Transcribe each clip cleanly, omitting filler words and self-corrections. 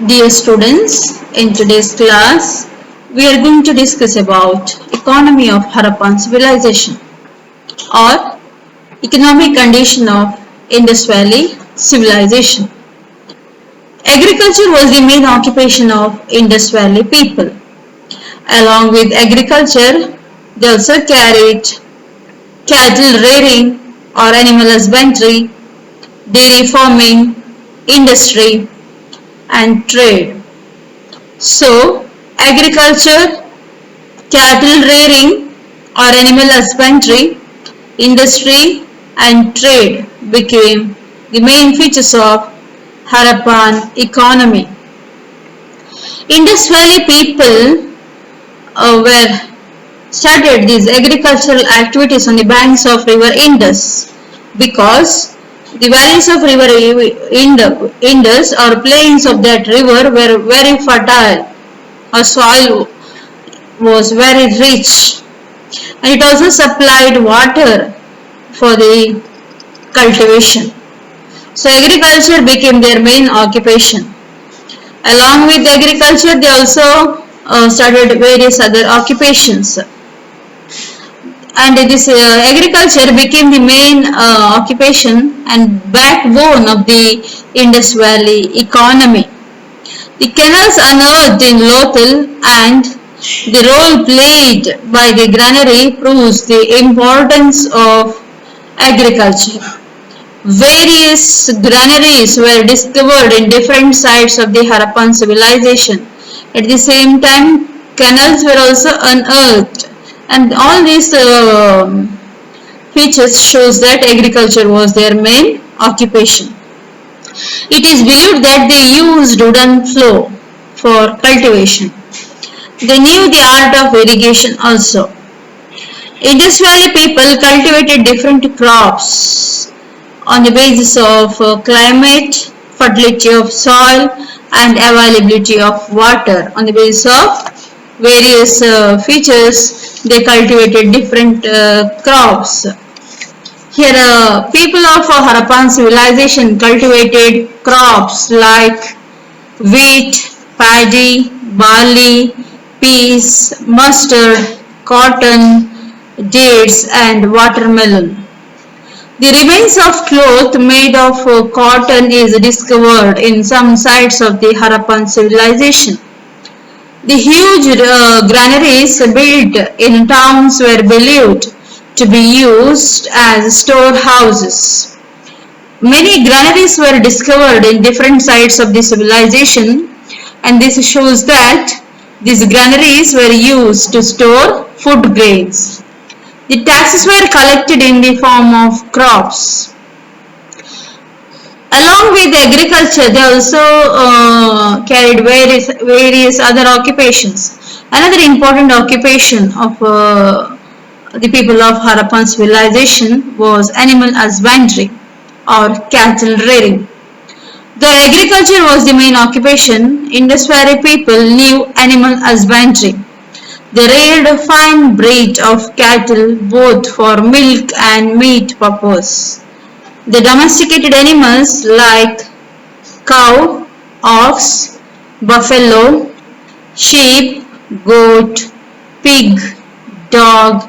Dear students, in today's class, we are going to discuss about economy of Harappan civilization or economic condition of Indus Valley civilization. Agriculture was the main occupation of Indus Valley people. Along with agriculture, they also carried cattle rearing or animal husbandry, dairy farming, industry, and trade. So, agriculture, cattle rearing or animal husbandry, industry and trade became the main features of Harappan economy. Indus Valley people were started these agricultural activities on the banks of river Indus because the valleys of river Indus or plains of that river were very fertile. Our soil was very rich and it also supplied water for the cultivation. So agriculture became their main occupation. Along with agriculture, they also started various other occupations. And this agriculture became the main occupation and backbone of the Indus Valley economy. The canals unearthed in Lothal and the role played by the granary proves the importance of agriculture. Various granaries were discovered in different sites of the Harappan civilization. At the same time, canals were also unearthed, and all these features shows that agriculture was their main occupation. It is believed that they used wooden flow for cultivation. They knew the art of irrigation also. Indus Valley people cultivated different crops on the basis of climate, fertility of soil and availability of water. On the basis of various features, they cultivated different crops. Here, people of Harappan civilization cultivated crops like wheat, paddy, barley, peas, mustard, cotton, dates and watermelon. The remains of cloth made of cotton is discovered in some sites of the Harappan civilization. The huge granaries built in towns were believed to be used as storehouses. Many granaries were discovered in different sites of the civilization, and this shows that these granaries were used to store food grains. The taxes were collected in the form of crops. Along with agriculture, they also carried various other occupations. Another important occupation of the people of Harappan civilization was animal husbandry or cattle rearing. Though agriculture was the main occupation, Indus Valley people knew animal husbandry. They reared a fine breed of cattle both for milk and meat purpose. They domesticated animals like cow, ox, buffalo, sheep, goat, pig, dog,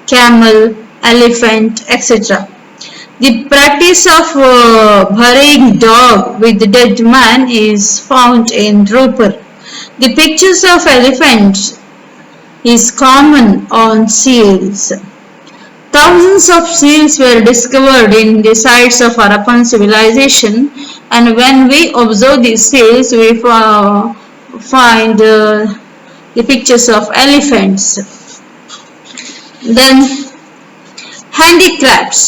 camel, elephant, etc. The practice of burying dog with the dead man is found in Rupar. The pictures of elephants is common on seals. Thousands of seals were discovered in the sites of Harappan civilization, and when we observe these seals, we find the pictures of elephants. Then handicrafts,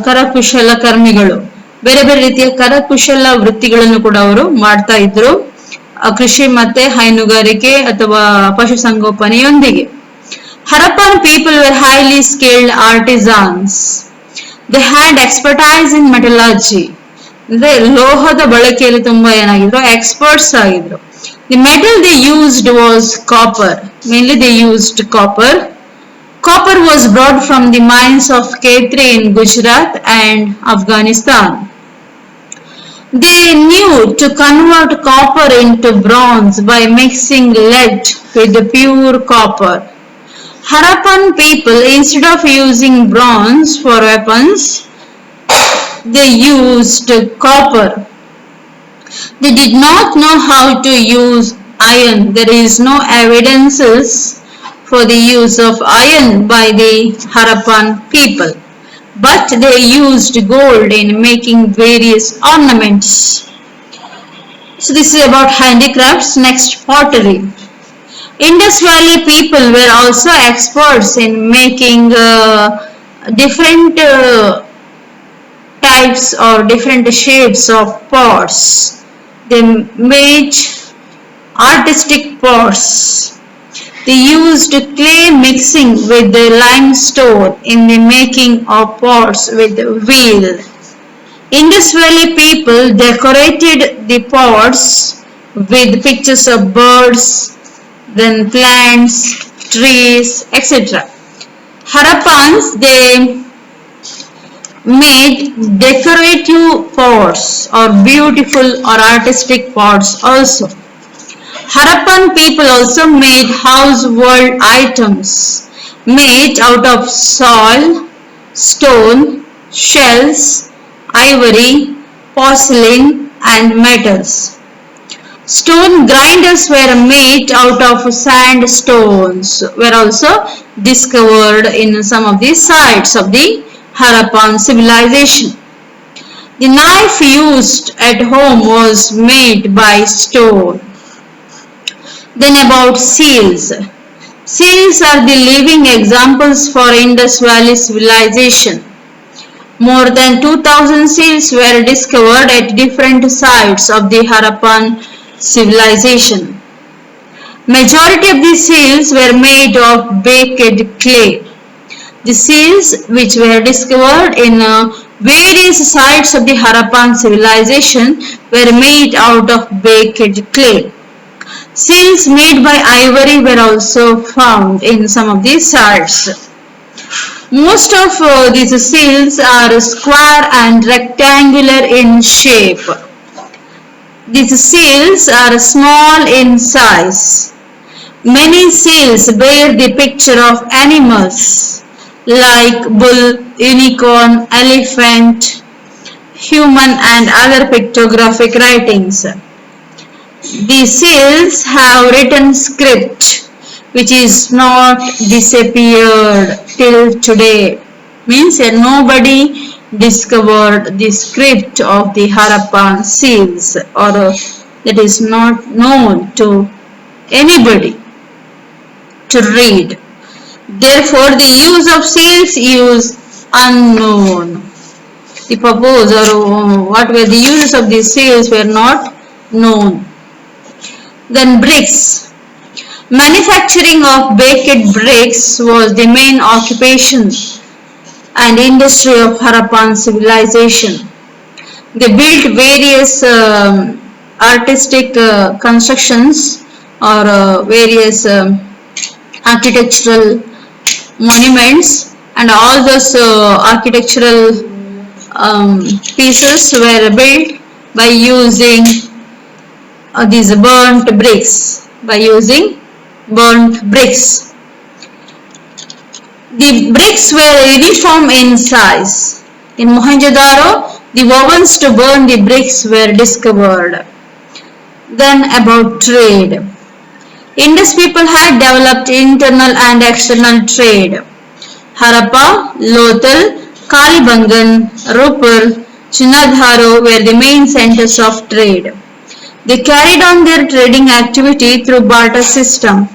ಕರಕುಶಲ ಕರ್ಮಿಗಳು ಬೇರೆ ಬೇರೆ ರೀತಿಯ ಕರಕುಶಲ ವೃತ್ತಿಗಳನ್ನು ಕೂಡ ಅವರು ಮಾಡ್ತಾ ಇದ್ರು ಕೃಷಿ ಮತ್ತೆ ಹೈನುಗಾರಿಕೆ ಅಥವಾ ಪಶುಸಂಗೋಪನೆಯೊಂದಿಗೆ. Harappan people were highly skilled artisans. They had expertise in metallurgy. ಅಂದ್ರೆ ಲೋಹದ ಬಳಕೆಯಲ್ಲಿ ತುಂಬಾ ಏನಾಗಿದ್ರು ಎಕ್ಸ್ಪರ್ಟ್ಸ್ ಆಗಿದ್ರು. The metal they used was copper. Mainly they used copper. Copper was brought from the mines of Khetri in Gujarat and Afghanistan. They knew to convert copper into bronze by mixing lead with the pure copper. Harappan people, instead of using bronze for weapons, they used copper. They did not know how to use iron. There is no evidences for the use of iron by the Harappan people, but they used gold in making various ornaments. So this is about handicrafts. Next, pottery. Indus Valley people were also experts in making different types or different shapes of pots. They made artistic pots. They used clay mixing with the limestone in the making of pots with wheel. Indus Valley people decorated the pots with pictures of birds, then plants, trees, etc. Harappans, they made decorative pots or beautiful or artistic pots also. Harappan people also made household items made out of soil, stone, shells, ivory, porcelain and metals. Stone grinders were made out of sandstones were also discovered in some of the sites of the Harappan civilization. The knife used at home was made by stone. Then about seals. Seals are the living examples for Indus Valley civilization. More than 2000 seals were discovered at different sites of the Harappan civilization. Majority of the seals were made of baked clay. The seals which were discovered in various sites of the Harappan civilization were made out of baked clay. Seals made by ivory were also found in some of these sites. Most of these seals are square and rectangular in shape. These seals are small in size. Many seals bear the picture of animals like bull, unicorn, elephant, human and other pictographic writings. The seals have written script which is not disappeared till today. Means that nobody discovered the script of the Harappan seals or that is not known to anybody to read. Therefore, the use of seals is unknown. The purpose or what were the uses of these seals were not known. Then bricks. Manufacturing of baked bricks was the main occupation and industry of Harappan civilization. They built various artistic constructions or various architectural monuments, and all those architectural pieces were built by using these burnt bricks. The bricks were uniform in size. In Mohenjo-daro, the ovens to burn the bricks were discovered. Then about trade. Indus people had developed internal and external trade. Harappa, Lothal, Kalibangan, Rupur, Chinadharo were the main centers of trade. They carried on their trading activity through barter system.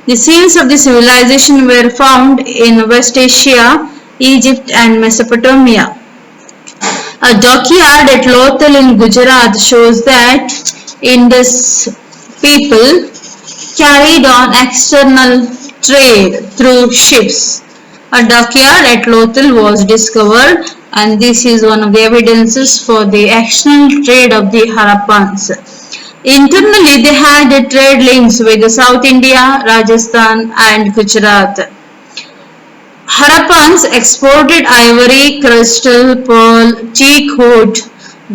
The seals of the civilization were found in West Asia, Egypt and Mesopotamia. A dockyard at Lothal in Gujarat shows that Indus people carried on external trade through ships. A dockyard at Lothal was discovered, and this is one of the evidences for the external trade of the Harappans. Internally, they had trade links with South India, Rajasthan and Gujarat. Harappans exported ivory, crystal, pearl, teak wood,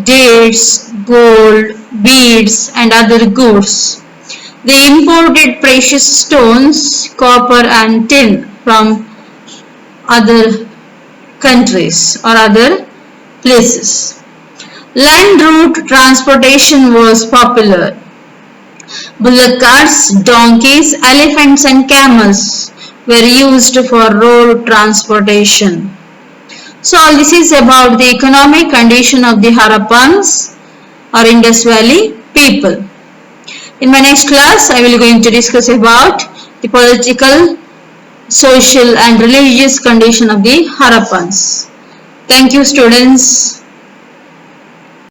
dates, gold, beads, and other goods. They imported precious stones, copper, and tin from other countries or other places. Land route transportation was popular. Bullock carts, donkeys, elephants, and camels were used for road transportation. So all this is about the economic condition of the Harappans or Indus Valley people. In my next class, I will going to discuss about the political, social and religious condition of the Harappans. Thank you, students.